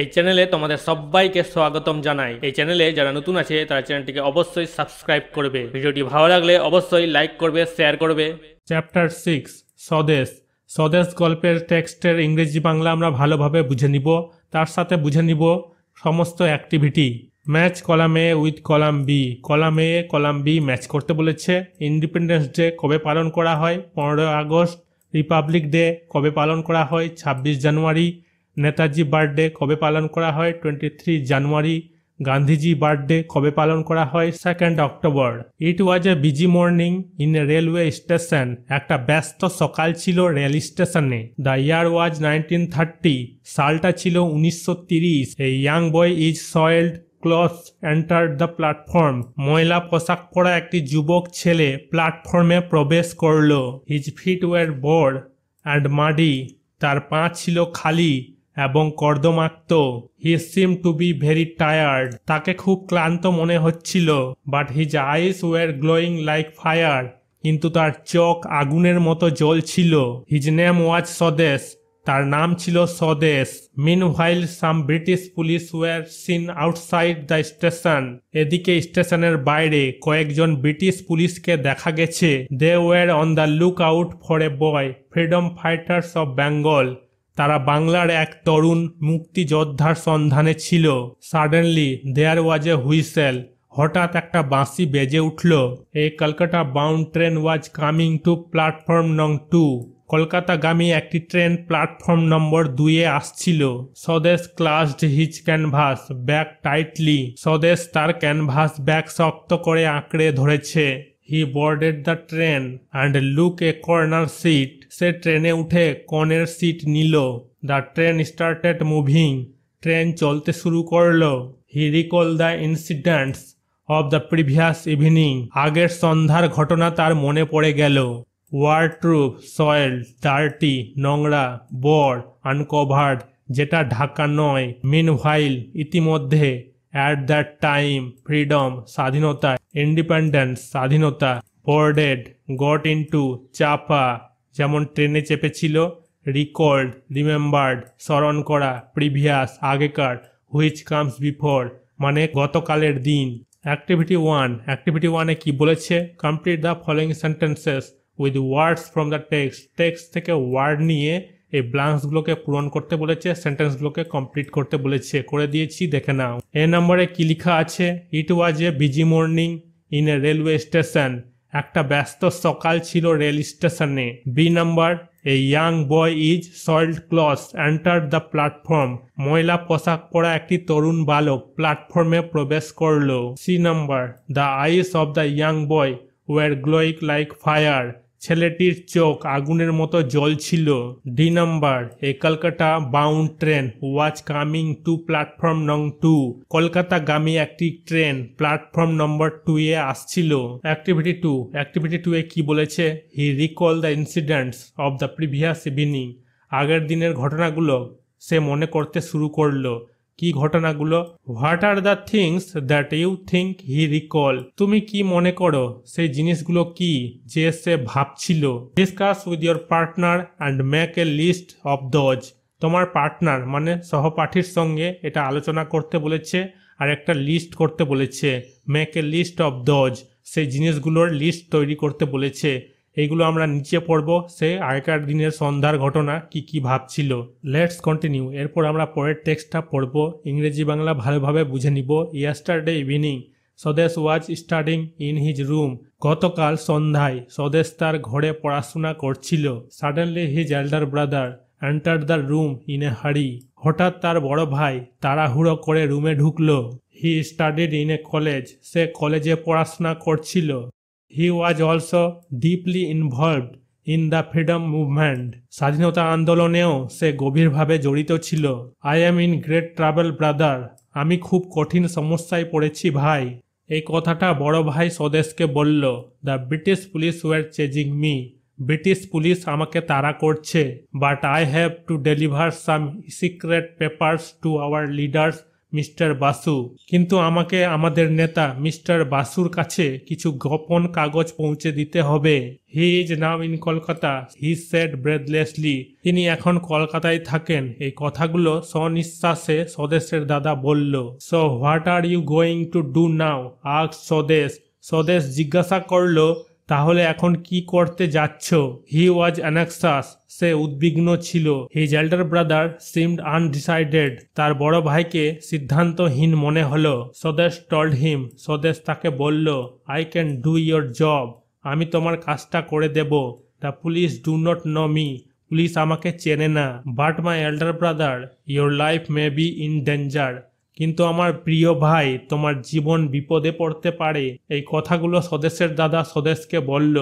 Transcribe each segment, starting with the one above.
এই চ্যানেলে তোমাদের সবাইকে স্বাগতম জানাই। এই চ্যানেলে যারা নতুন আছে তারা চ্যানেলটিকে অবশ্যই সাবস্ক্রাইব করবে। ভিডিওটি ভালো লাগলে অবশ্যই লাইক করবে, শেয়ার করবে। চ্যাপ্টার 6 স্বদেশ। স্বদেশ গল্পের টেক্সটের ইংরেজি বাংলা আমরা ভালোভাবে বুঝে নিব, তার সাথে বুঝে নিব সমস্ত activity. Match column A with column B. Column A column B match করতে বলেছে। ইন্ডিপেন্ডেন্স ডে কবে পালন করা হয়? 15 আগস্ট। রিপাবলিক ডে কবে পালন করা হয়? 26 জানুয়ারি। নেতাজি বার্থডে কবে পালন করা হয়? 23 জানুয়ারি। গান্ধীজি বার্থডে কবে পালন করা হয়? 2 October. It was a busy morning in a railway station. একটা ব্যস্ত সকাল ছিল রেল স্টেশনে। The year was 1930। সালটা ছিল 1930। A young boy is soiled cloth entered the platform. ময়লা পোশাক পরা একটি যুবক ছেলে প্ল্যাটফর্মে প্রবেশ করল। His feet were bare and muddy. তার পা ছিল খালি এবং কর্দমাক্ত। He seem to be very tired. তাকে খুব ক্লান্ত মনে হচ্ছিল। But his eyes were glowing like fire. কিন্তু তার চোখ আগুনের মতো জ্বলছিল। হিজ নেম ওয়াজ স্বদেশ। তার নাম ছিল স্বদেশ। Meanwhile some British police were seen outside the station. এদিকে স্টেশনের বাইরে কয়েকজন ব্রিটিশ পুলিশকে দেখা গেছে। They were on the look out for a boy freedom fighters of Bengal. তারা বাংলার এক তরুণ মুক্তিযোদ্ধার সন্ধানে ছিল। Suddenly there was a whistle. হঠাৎ একটা বাঁশি বেজে উঠল। A Kolkata bound train was coming to platform নং 2। কলকাতাগামী একটি ট্রেন প্ল্যাটফর্ম নম্বর 2-এ আসছিল। Swadesh clasped his canvas bag tightly. Swadesh তার ক্যানভাস ব্যাগ শক্ত করে আঁকড়ে ধরেছে। He boarded the train and look a corner seat. সে ট্রেনে উঠে কর্নের সিট নিল। The train started moving. Train চলতে শুরু করলো। He recall the incidents of the previous evening. আগের সন্ধ্যার ঘটনা তার মনে পড়ে গেল। ওয়ারট্রুপ সয়েলড ডার্টি নোংরা। বোর আনকভার্ড যেটা ঢাকা নয়। মিনহোয়াইল ইতিমধ্যে। অ্যাট দ্যাট টাইম ফ্রিডম স্বাধীনতা। ইন্ডিপেন্ডেন্স স্বাধীনতা। বোর্ডেড গট ইনটু চাপা যেমন ট্রেনে চেপেছিল। রিকল্ড রিমেম্বার্ড স্মরণ করা। প্রিভিয়াস আগেকার। হুইচ কামস বিফোর মানে গতকালের দিন। অ্যাক্টিভিটি 1। অ্যাক্টিভিটি 1-এ কি বলেছে? Complete the following sentences with words from the text. Text থেকে ওয়ার্ড নিয়ে এই ব্লাঙ্কসগুলোকে পূরণ করতে বলেছে, সেন্টেন্সগুলোকে কমপ্লিট করতে বলেছে। করে দিয়েছি, দেখে নাও। এ নম্বরে কি লেখা আছে? It was a busy morning in a railway station. একটা ব্যস্ত সকাল ছিল রেল স্টেশনে। B number a young boy is soiled cloth entered the platform. ময়লা পোশাক পরা একটি তরুণ বালক প্ল্যাটফর্মে প্রবেশ করলো। C number the eyes of the young boy were glowing like fire. ছেলেটির চোখ আগুনের মতো জ্বলছিল। D number a Kolkata bound train was coming to platform নং 2। কলকাতাগামী একটি ট্রেন প্ল্যাটফর্ম নম্বর 2-এ আসছিল। অ্যাক্টিভিটি 2। অ্যাক্টিভিটি 2-এ কি বলেছে? He recall the incidents of the previous evening. আগের দিনের ঘটনাগুলো সে মনে করতে শুরু করলো। কি ঘটনাগুলো? What are the things that you think he recall. তুমি কি মনে করো সেই জিনিসগুলো কি যে সে ভাবছিল? Discuss with your partner and make a list of those. তোমার পার্টনার মানে সহপাঠীর সঙ্গে এটা আলোচনা করতে বলেছে আর একটা লিস্ট করতে বলেছে। Make a list of those সেই জিনিসগুলোর লিস্ট তৈরি করতে বলেছে। এইগুলো আমরা নিচে পড়বো। সে আগেকার দিনের সন্ধ্যার ঘটনা কি কি ভাবছিল। Let's continue. এরপর আমরা পরের টেক্সটটা পড়বো, ইংরেজি বাংলা ভালোভাবে বুঝে নিব। Yesterday evening Swadesh was studying in his room. গতকাল সন্ধ্যায় স্বদেশ তার ঘরে পড়াশোনা করছিল। Suddenly his elder brother entered the room in a hurry. হঠাৎ তার বড় ভাই তাড়াহুড়ো করে রুমে ঢুকলো। He studied in a college. সে কলেজে পড়াশোনা করছিল। He was also deeply involved in the freedom movement. স্বাধীনতা আন্দোলনেও সে গভীরভাবে জড়িত ছিল। I am in great trouble brother. আমি খুব কঠিন সমস্যায় পড়েছি ভাই। এই কথাটা বড় ভাই স্বদেশকে বলল। The British police war chasing me. British police আমাকে তাড়া করছে। But I have to deliver some secret papers to our leaders mister Basu, কিন্তু আমাকে আমাদের নেতা মিস্টার বাসুর কাছে কিছু গোপন কাগজ পৌঁছে দিতে হবে। হি is now in Kolkata, he said ব্রেথলেসলি। তিনি এখন কলকাতায় থাকেন। এই কথাগুলো সনিশ্বাসে স্বদেশের দাদা বলল। So what are you going to do now, ask Swadesh. Swadesh জিজ্ঞাসা করল, তাহলে এখন কি করতে যাচ্ছ? হি ওয়াজ অ্যানাক্সাস, সে উদ্বিগ্ন ছিল। His elder brother seemed undecided, তার বড় ভাইকে সিদ্ধান্তহীন মনে হলো। স্বদেশ টল্ড হিম, স্বদেশ তাকে বলল, I can do your job, আমি তোমার কাজটা করে দেব। The police do not know me, পুলিশ আমাকে চেনে না। But my elder brother, your life may be in danger, কিন্তু আমার প্রিয় ভাই, তোমার জীবন বিপদে পড়তে পারে। এই কথাগুলো স্বদেশের দাদা স্বদেশকে বলল।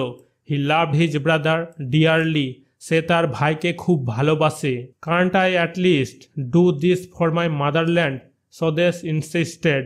He loved his brother dearly, সে তার ভাইকে খুব ভালোবাসে। Can't I at least do this for my motherland, Swadesh insisted.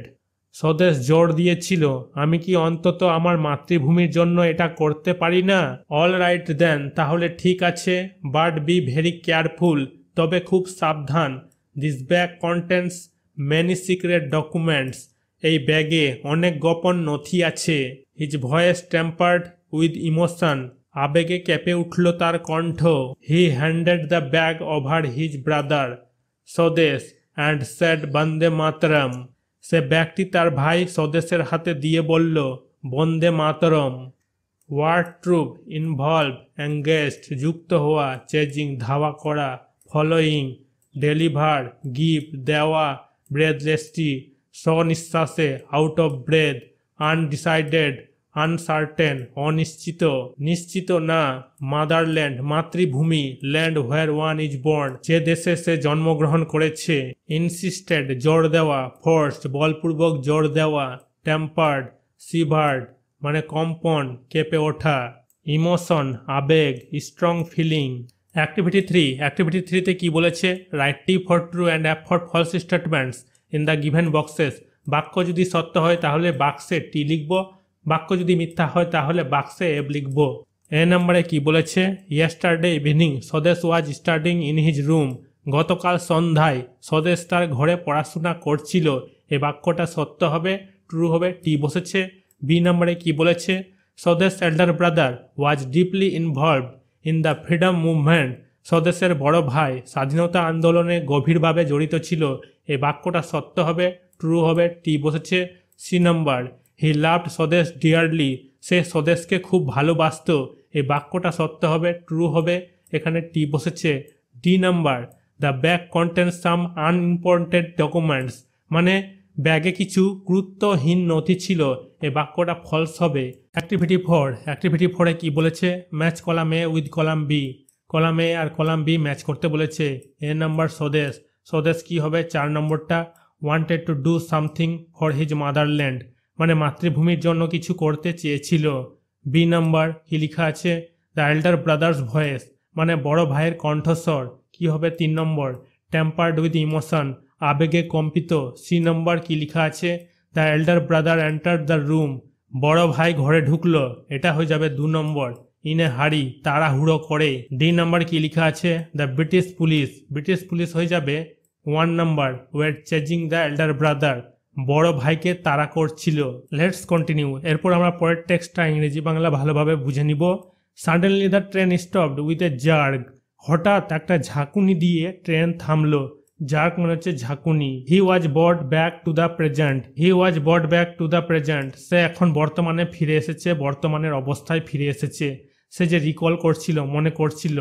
Swadesh জোর দিয়েছিল, আমি কি অন্তত আমার মাতৃভূমির জন্য এটা করতে পারি না? অল রাইট দেন, তাহলে ঠিক আছে, বাট বি ভেরি কেয়ারফুল, তবে খুব সাবধান। This bag contents many secret documents, এই ব্যাগে অনেক গোপন নথি আছে। His voice tempered with emotion, আবেগে কেঁপে উঠল তার কণ্ঠ। He handed the bag over his brother Swadesh and said Bande Mataram, সে ব্যাগটি তার ভাই স্বদেশের হাতে দিয়ে বলল, Bande Mataram. Word troop involve, engaged, যুক্ত হওয়া, চেজিং, ধাওয়া করা, ফলোয়িং, ডেলিভার, গিভ, দেওয়া, ব্রেথলেসলি, স্বনিশ্বাসে, out of breath, undecided, uncertain, অনিশ্চিত, নিশ্চিত না, মাদারল্যান্ড, মাতৃভূমি, land where one is born, যে দেশে সে জন্মগ্রহণ করেছে, ইনসিস্টেড, জোর দেওয়া, ফোর্সড, বলপূর্বক জোর দেওয়া, টেম্পার্ড, সিভার্ড মানে কম্পন, কেঁপে ওঠা, ইমোশন, আবেগ, স্ট্রং ফিলিং। অ্যাক্টিভিটি 3, অ্যাক্টিভিটি 3তে কি বলেছে? Write T for true and F for false statements in the given boxes. বাক্য যদি সত্য হয় তাহলে বাক্সে টি লিখব, বাক্য যদি মিথ্যা হয় তাহলে বাক্সে এফ লিখব। এ নম্বরে কি বলেছে? Yesterday evening Swadesh was studying in his room, গতকাল সন্ধ্যায় স্বদেশ তার ঘরে পড়াশোনা করছিল। এই বাক্যটা সত্য হবে, ট্রু হবে, টি বসেছে। বি নম্বরে কি বলেছে? Swadesh elder brother was deeply involved in the freedom movement, স্বদেশের বড় ভাই স্বাধীনতা আন্দোলনে গভীরভাবে জড়িত ছিল। এই বাক্যটা সত্য হবে, ট্রু হবে, টি বসেছে। সি নম্বর, হি লাভড স্বদেশ ডিয়ারলি, সে স্বদেশকে খুব ভালোবাসত। এই বাক্যটা সত্য হবে, ট্রু হবে, এখানে টি বসেছে। D number, the bag contains some unimportant documents, মানে ব্যাগে কিছু গুরুত্বহীন নথি ছিল। এই বাক্যটা ফলস হবে। অ্যাক্টিভিটি 4, অ্যাক্টিভিটি 4-এ কি বলেছে? Match column A with column B, column A আর কলাম বি ম্যাচ করতে বলেছে। এ নাম্বার স্বদেশ, স্বদেশ কি হবে? 4 নম্বরটা, wanted to do something for his motherland, মানে মাতৃভূমির জন্য কিছু করতে চেয়েছিল। বি নাম্বার কি লেখা আছে? দ্য এল্ডার ব্রাদার্স ভয়েস, মানে বড় ভাইয়ের কণ্ঠস্বর, কি হবে? 3 নম্বর, টেম্পার্ড উইথ ইমোশন, আবেগে কম্পিত। সি নম্বর কি লেখা আছে? The elder brother entered the room, বড় ভাই ঘরে ঢুকলো, এটা হয়ে যাবে 2 নম্বর। ইন এ হারি, তাড়াহুড়ো করে। ডি নাম্বার কি লেখা আছে? The British police, British police হয়ে যাবে 1 নম্বর। ওয়ের চেজিং দ্য এল্ডার ব্রাদার, বড় ভাইকে তাড়া করছিল। Let's continue. এরপর আমরা পরের টেক্সটটা ইংরেজি বাংলা ভালোভাবে বুঝে নিব। Suddenly the train stopped with a jerk, হঠাৎ একটা ঝাঁকুনি দিয়ে ট্রেন থামলো। জার্ক মানে হচ্ছে ঝাঁকুনি। He was brought back to the present, he was brought back to the present, সে এখন বর্তমানে ফিরে এসেছে, বর্তমানের অবস্থায় ফিরে এসেছে। সে যে রিকল করছিল, মনে করছিল,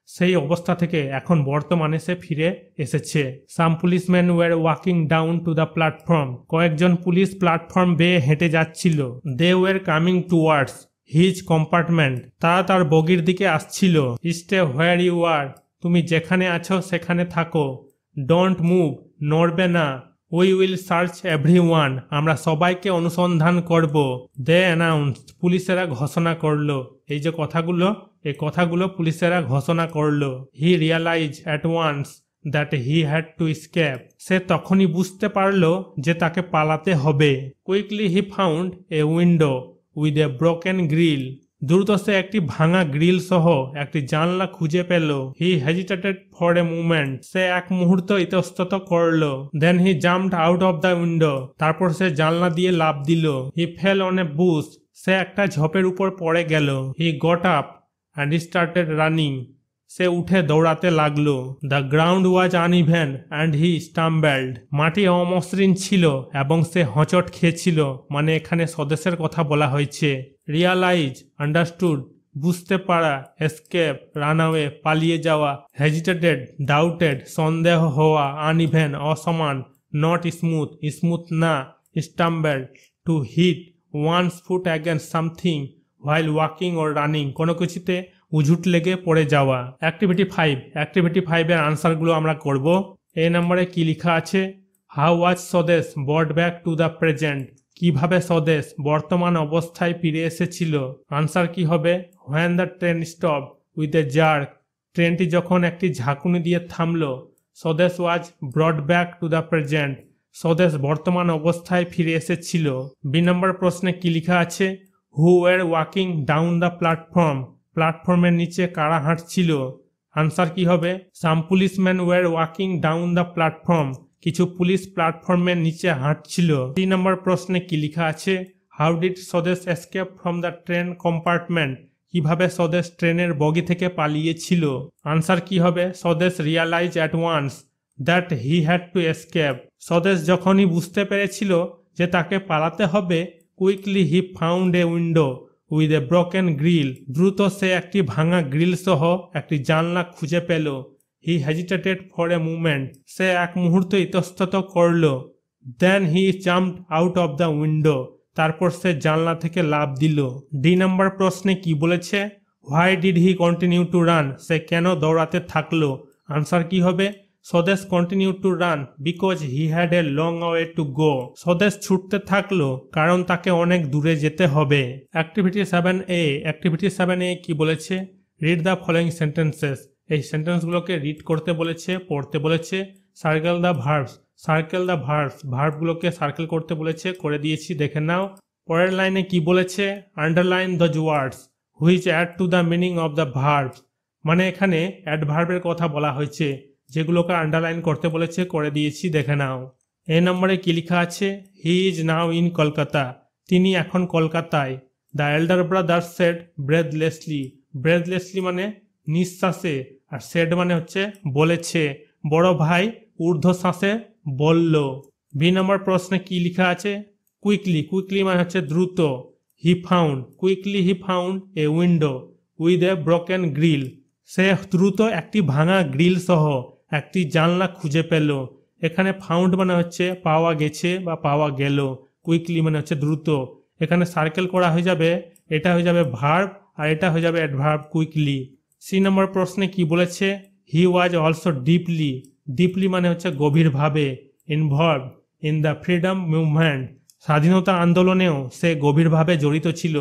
সেই অবস্থা থেকে এখন বর্তমানে সে ফিরে এসেছে। Some policeman were walking down to the platform, কয়েকজন পুলিশ প্ল্যাটফর্ম বেয়ে হেঁটে যাচ্ছিল। They were coming towards his compartment, তারা তার বগির দিকে আসছিল। স্টে হোয়ার ইউ আর, তুমি যেখানে আছো সেখানে থাকো। ডোন্ট মুভ, নড়বে না। উই উইল সার্চ এভরিওয়ান, আমরা সবাইকে অনুসন্ধান করব। দে অ্যানাউন্সড, পুলিশেরা ঘোষণা করলো। এই যে কথাগুলো, এই কথাগুলো পুলিশেরা ঘোষণা করলো। He realise at once that he had to escape, সে তখনই বুঝতে পারলো যে তাকে পালাতে হবে। Quickly he found a window with a broken grill, দ্রুত সে একটি ভাঙা গ্রিল সহ একটি জানলা খুঁজে পেল। He hesitated for a moment, সে এক মুহূর্ত ইতস্তত করল। Then he jumped out of the window, তারপর সে জানলা দিয়ে লাফ দিল। He fell on a bush, সে একটা ঝোপের উপর পড়ে গেল। He got up and started running, সে উঠে দৌড়াতে লাগলো। The ground was uneven and he stumbled, মাটি অমসৃণ ছিল এবং সে হোঁচট খেয়েছিল। মানে এখানে স্বদেশের কথা বলা হয়েছে। রিয়ালাইজ, আন্ডারস্টুড, বুঝতে পারা, এসকেপ, রানঅ্যাওয়ে, পালিয়ে যাওয়া, হেজিটেটেড, ডাউটেড, সন্দেহ হওয়া, আনইভেন, অসমান, নট স্মুথ, স্মুথ না, stumble, to hit one's foot against something while walking or running, কোনো কিছুতে উঝুট লেগে পড়ে যাওয়া। অ্যাক্টিভিটি 5, অ্যাক্টিভিটি 5-এর আনসারগুলো আমরা করব। এ নম্বরে কি লেখা আছে? How was Swadesh brought back to the present, কিভাবে স্বদেশ বর্তমান অবস্থায় ফিরে এসেছিল। আনসার কি হবে? When the train stop with a jerk, ট্রেনটি যখন একটি ঝাঁকুনি দিয়ে থামলো। Swadesh was brought back to the present, Swadesh বর্তমান অবস্থায় ফিরে এসেছিল। বি নম্বর প্রশ্নে কি লেখা আছে? Who were walking down the platform, প্ল্যাটফর্মের নিচে কারা হাঁটছিল। আনসার কি হবে? সাম policeman were walking down the platform, কিছু পুলিশ প্ল্যাটফর্মের নিচে হাঁটছিল। 3 নম্বর প্রশ্নে কি লেখা আছে? হাউ ডিড স্বদেশ escape from the train compartment, কিভাবে স্বদেশ ট্রেনের বগি থেকে পালিয়েছিল। আনসার কি হবে? Swadesh realise at once that he had to escape, Swadesh যখনই বুঝতে পেরেছিল যে তাকে পালাতে হবে, quickly he found a window with a broken grill, দ্রুত সে একটি ভাঙা গ্রিল সহ একটি জানলা খুঁজে পেল। He hesitated for a moment, সে এক মুহূর্ত ইতস্তত করল। Then he jumped out of the window, তারপর সে জানলা থেকে লাফ দিল। ডি নম্বর প্রশ্নে কি বলেছে? Why did he continue to run, সে কেন দৌড়াতে থাকলো। আনসার কি হবে? Swadesh continue to run because he had a long way to go, Swadesh ছুটতে থাকলো কারণ তাকে অনেক দূরে যেতে হবে। অ্যাক্টিভিটি 7A, অ্যাক্টিভিটি 7A কি বলেছে? রিড দ্য ফলোয়িং সেন্টেন্সেস, এই সেন্টেন্সগুলোকে রিড করতে বলেছে, পড়তে বলেছে। Circle the verbs, circle the verbs, ভার্বগুলোকে সার্কেল করতে বলেছে, করে দিয়েছি, দেখে নাও। পরের লাইনে কি বলেছে? Underline the words which add to the meaning of the verbs, মানে এখানে অ্যাডভার্বের কথা বলা হয়েছে, যেগুলোকে আন্ডারলাইন করতে বলেছে, করে দিয়েছি, দেখে নাও। এ নম্বরে কি লেখা আছে? He is now in Kolkata, তিনি এখন কলকাতায়। The elder brother said breathlessly, breathlessly মানে নিঃশ্বাসে, আর সেড মানে হচ্ছে বলেছে। বড় ভাই ঊর্ধ্বশ্বাসে বলল। বি নম্বর প্রশ্নে কি লেখা আছে? কুইকলি, কুইকলি মানে হচ্ছে দ্রুত। He found, quickly he found a window with a broken grill, সে দ্রুত একটি ভাঙা গ্রিল সহ একটি জানলা খুঁজে পেল। এখানে ফাউন্ড মানে হচ্ছে পাওয়া গেছে বা পাওয়া গেল, কুইকলি মানে হচ্ছে দ্রুত। এখানে সার্কেল করা হয়ে যাবে, এটা হয়ে যাবে ভার্ব আর এটা হয়ে যাবে অ্যাডভার্ব কুইকলি। সি নম্বর প্রশ্নে কি বলেছে? হি ওয়াজ অলসো ডিপলি, ডিপলি মানে হচ্ছে গভীরভাবে, involve in the freedom movement, স্বাধীনতা আন্দোলনেও সে গভীরভাবে জড়িত ছিল।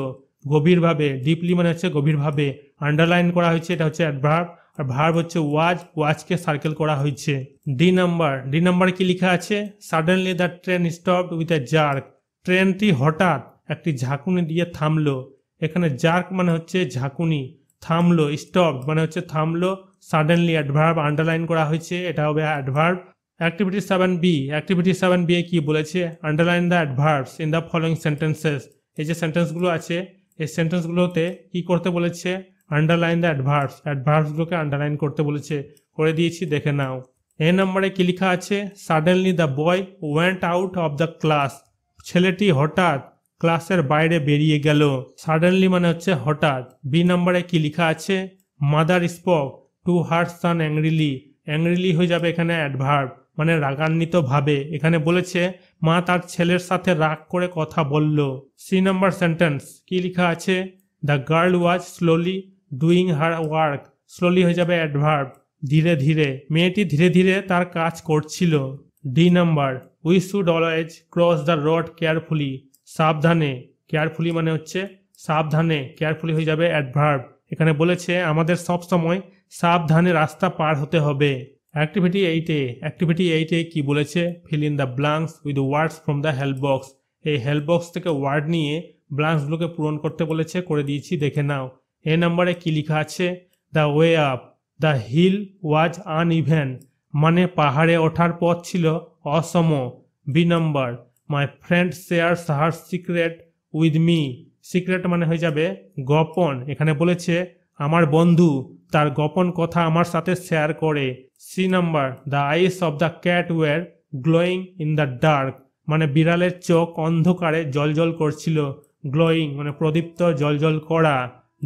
গভীরভাবে, ডিপলি মানে হচ্ছে গভীরভাবে, আন্ডারলাইন করা হয়েছে, এটা হচ্ছে অ্যাডভার্ব, আর ভার্ব হচ্ছে ওয়াজ, ওয়াজকে সার্কেল করা হয়েছে। ডি নাম্বার, ডি নাম্বারে কি লেখা আছে? Suddenly the train stopped with a jerk, ট্রেনটি হঠাৎ একটি ঝাঁকুনি দিয়ে থামলো। এখানে জার্ক মানে হচ্ছে ঝাঁকুনি, থামলো, স্টপড মানে হচ্ছে থামলো, সাডেনলি অ্যাডভার্ব, আন্ডারলাইন করা হয়েছে, এটা হবে adverb. Activity 7B, activity 7B কি বলেছে? Underline the adverbs in the following sentences, এই যে সেন্টেন্সগুলো আছে এই সেন্টেন্সগুলোতে কি করতে বলেছে? আন্ডারলাইন দ্য অ্যাডভার্বস, অ্যাডভার্বসগুলোকে আন্ডারলাইন করতে বলেছে, করে দিয়েছি, দেখে নাও। এ নম্বরে কি লেখা আছে? Suddenly the boy went out of the class, ছেলেটি হঠাৎ ক্লাসের বাইরে বেরিয়ে গেল। সাডেনলি মানে হচ্ছে হঠাৎ। বি নম্বরে কি লেখা আছে? Mother spoke to her son angrily, angrily হয়ে যাবে এখানে অ্যাডভার্ব, মানে রাগান্বিত ভাবে। এখানে বলেছে মা তার ছেলের সাথে রাগ করে কথা বলল। সি নম্বর সেন্টেন্স কি লেখা আছে? The girl was slowly doing her work, slowly হয়ে যাবে অ্যাডভার্ব, ধীরে ধীরে, মেয়েটি ধীরে ধীরে তার কাজ করছিল। D number, we should always cross the road carefully, সাবধানে, কেয়ারফুলি মানে হচ্ছে সাবধানে, কেয়ারফুলি হয়ে যাবে অ্যাডভার্ব। এখানে বলেছে আমাদের সব সময় সাবধানে রাস্তা পার হতে হবে। অ্যাক্টিভিটি 8A, অ্যাক্টিভিটি 8A কি বলেছে? Fill in the blanks with words from the help box, এই হেল্প বক্স থেকে ওয়ার্ড নিয়ে ব্লাঙ্কসগুলোকে পূরণ করতে বলেছে, করে দিয়েছি, দেখে নাও। এ নাম্বারে কি লেখা আছে? The way up the hill was uneven, মানে পাহাড়ে ওঠার পথ ছিল অসম। B number, my friend shares her secret with me, secret মানে হয়ে যাবে গোপন, এখানে বলেছে আমার বন্ধু তার গোপন কথা আমার সাথে শেয়ার করে। C number, the eyes of the cat were glowing in the dark, মানে বিড়ালের চোখ অন্ধকারে জলজল করছিল, গ্লোয়িং মানে প্রদীপ্ত, জলজল করা।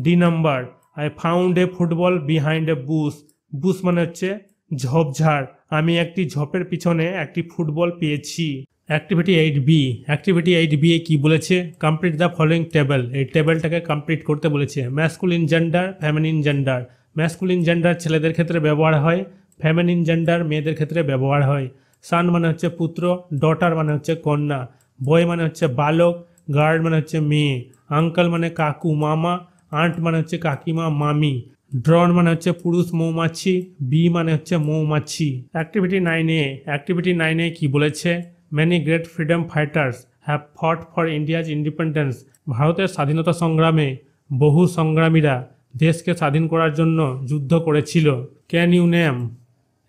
D number, I found a football behind A Bush, Bush মানে হচ্ছে ঝোপঝাড়, আমি একটি ঝোপের পিছনে একটি ফুটবল পেয়েছি। অ্যাক্টিভিটি 8B, অ্যাক্টিভিটি 8B এ কি বলেছে? কমপ্লিট দ্য ফলোয়িং টেবল, এই টেবলটাকে কমপ্লিট করতে বলেছে। Masculine gender, feminine gender. Masculine gender ছেলেদের ক্ষেত্রে ব্যবহার হয়, ফেমিনিন জেন্ডার মেয়েদের ক্ষেত্রে ব্যবহার হয়। সান মানে হচ্ছে পুত্র, ডটার মানে হচ্ছে কন্যা, বয় মানে হচ্ছে বালক, গার্ড মানে হচ্ছে মেয়ে, আঙ্কেল মানে কাকু মামা, আন্ট মানে হচ্ছে কাকিমা মামি, ড্রন মানে হচ্ছে পুরুষ মৌমাছি, বি মানে হচ্ছে মৌমাছি। অ্যাক্টিভিটি 9A, অ্যাক্টিভিটি 9A কি বলেছে? Many great freedom fighters have fought for India's independence, ভারতের স্বাধীনতা সংগ্রামে বহু সংগ্রামীরা দেশকে স্বাধীন করার জন্য যুদ্ধ করেছিল। Can you name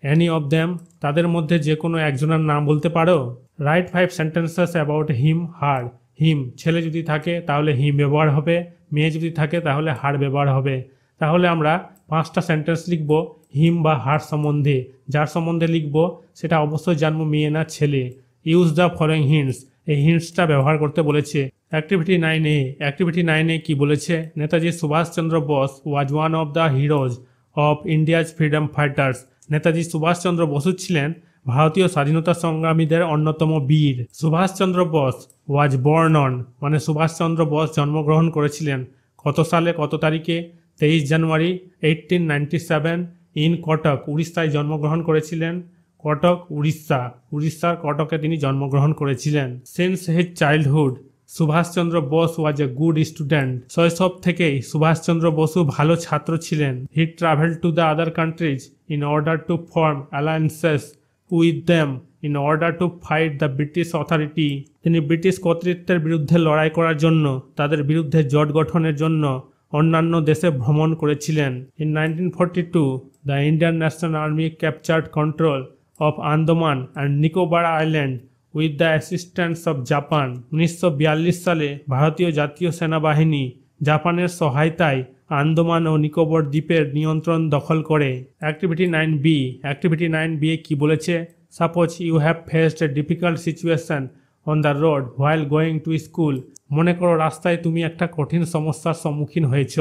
any of them, তাদের মধ্যে যে কোনো একজনের নাম বলতে পারো। Write 5 sentences about him her, him ছেলে যদি থাকে তাহলে হিম ব্যবহার হবে, মেয়ে যদি থাকে তাহলে হার ব্যবহার হবে। তাহলে আমরা 5টা সেন্টেন্স লিখব হিম বা হার সম্বন্ধে, যার সম্বন্ধে লিখব সেটা অবশ্যই জানবো মেয়ে না ছেলে। ইউজ দ্য ফলোয়িং হিন্টস, এই হিন্টসটা ব্যবহার করতে বলেছে। অ্যাক্টিভিটি 9A, অ্যাক্টিভিটি 9A কি বলেছে? Netaji Subhash Chandra Bose was one of the heroes of India's freedom fighters, Netaji Subhash Chandra Basu ছিলেন ভারতীয় স্বাধীনতা সংগ্রামীদের অন্যতম বীর। Subhash Chandra Bose was born on, মানে সুভাষচন্দ্র বোস জন্মগ্রহণ করেছিলেন কত সালে কত তারিখে? 23 জানুয়ারি 1897 ইন কটক, উড়িষ্যায় জন্মগ্রহণ করেছিলেন। কটক উড়িষ্যা, উড়িষ্যার কটকে তিনি জন্মগ্রহণ করেছিলেন। Since his childhood Subhash Chandra Bose was a good student, শৈশব থেকেই সুভাষচন্দ্র বসু ভালো ছাত্র ছিলেন। He travel to the other countries in order to form alliances with them in order to fight the British authority, তিনি ব্রিটিশ কর্তৃত্বের বিরুদ্ধে লড়াই করার জন্য, তাদের বিরুদ্ধে জোট গঠনের জন্য অন্যান্য দেশে ভ্রমণ করেছিলেন। In 1942 the Indian national army captured control of Andaman and Nicobar island with the assistance of Japan, 1942 সালে ভারতীয় জাতীয় সেনাবাহিনী জাপানের সহায়তায় আন্দামান ও নিকোবর দ্বীপের নিয়ন্ত্রণ দখল করে। অ্যাক্টিভিটি 9B, অ্যাক্টিভিটি 9B কি বলেছে? Suppose you have faced a difficult situation on the road while going to school, মনে করো রাস্তায় তুমি একটা কঠিন সমস্যার সম্মুখীন হয়েছ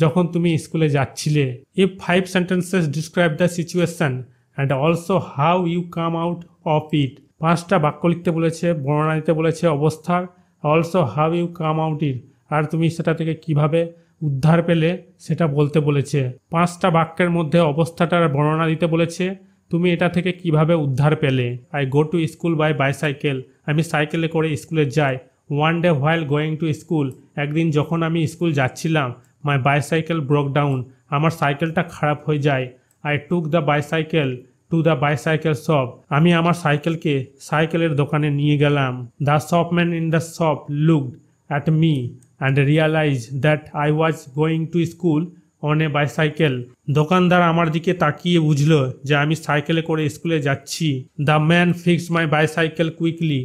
যখন তুমি স্কুলে যাচ্ছিলে। If 5 sentences describe the situation and also how you come out of it, 5টা বাক্য লিখতে বলেছে, বর্ণনা দিতে বলেছে অবস্থার, also how you come out it, আর তুমি সেটা থেকে কিভাবে উদ্ধার পেলে সেটা বলতে বলেছে। 5টা বাক্যের মধ্যে অবস্থাটার বর্ণনা দিতে বলেছে, তুমি এটা থেকে কিভাবে উদ্ধার পেলে। I go to school by bicycle, আমি সাইকেলে করে স্কুলে যাই। One day while going to school, একদিন যখন আমি স্কুল যাচ্ছিলাম, মাই বাইসাইকেল ব্রোক ডাউন, আমার সাইকেলটা খারাপ হয়ে যায়। I took the bicycle to the bicycle shop, আমি আমার সাইকেলকে সাইকেলের দোকানে নিয়ে গেলাম। The shopman in the shop looked at me and realise that I was going to school on a bicycle, দোকানদার আমার দিকে তাকিয়ে বুঝলো যে আমি সাইকেলে করে স্কুলে যাচ্ছি। The man fixed my bicycle quickly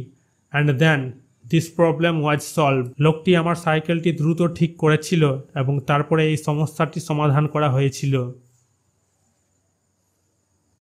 and then this problem was solve, লোকটি আমার সাইকেলটি দ্রুত ঠিক করেছিল এবং তারপরে এই সমস্যাটি সমাধান করা হয়েছিল।